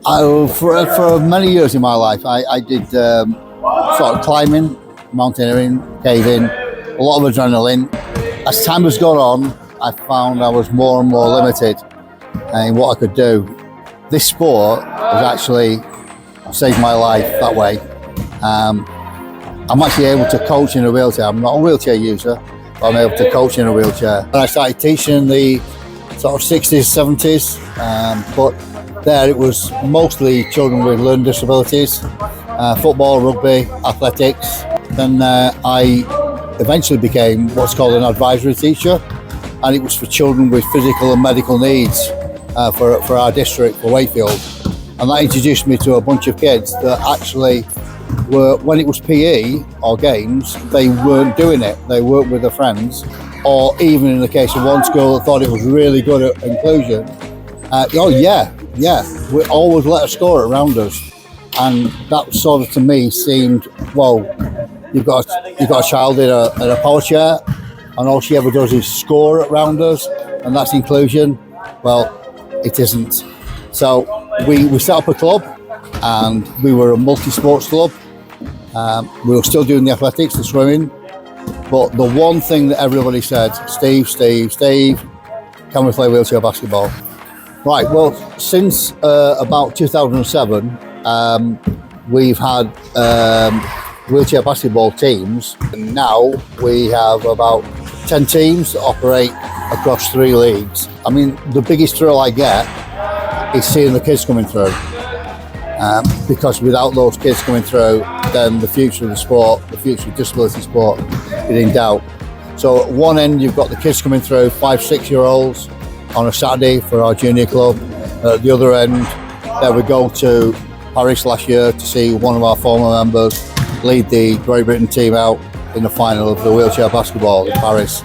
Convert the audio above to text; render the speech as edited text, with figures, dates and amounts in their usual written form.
For many years in my life, I did sort of climbing, mountaineering, caving, a lot of adrenaline. As time has gone on, I found I was more and more limited in what I could do. This sport has actually saved my life that way. I'm actually able to coach in a wheelchair. I'm not a wheelchair user, but I'm able to coach in a wheelchair. And I started teaching in the sort of 60s, 70s, but there it was mostly children with learning disabilities, football, rugby, athletics. Then I eventually became what's called an advisory teacher, and it was for children with physical and medical needs for our district, for Wakefield. And that introduced me to a bunch of kids that actually were, when it was PE or games, they weren't doing it. They weren't with their friends, or even in the case of one school that thought it was really good at inclusion. We always let a score around us, and that sort of to me seemed, well, you've got a child in a power chair, and all she ever does is score around us, and that's inclusion. Well, it isn't. So we set up a club, and we were a multi-sports club. We were still doing the athletics, the swimming, but the one thing that everybody said, Steve, can we play wheelchair basketball? Right, well, since about 2007, we've had wheelchair basketball teams, and now we have about 10 teams that operate across 3 leagues. I mean, the biggest thrill I get is seeing the kids coming through, because without those kids coming through, then the future of the sport, the future of disability sport is in doubt. So at one end, you've got the kids coming through, 5-6-year-olds, on a Saturday for our junior club. At the other end, there we go to Paris last year to see one of our former members lead the Great Britain team out in the final of the wheelchair basketball in Paris.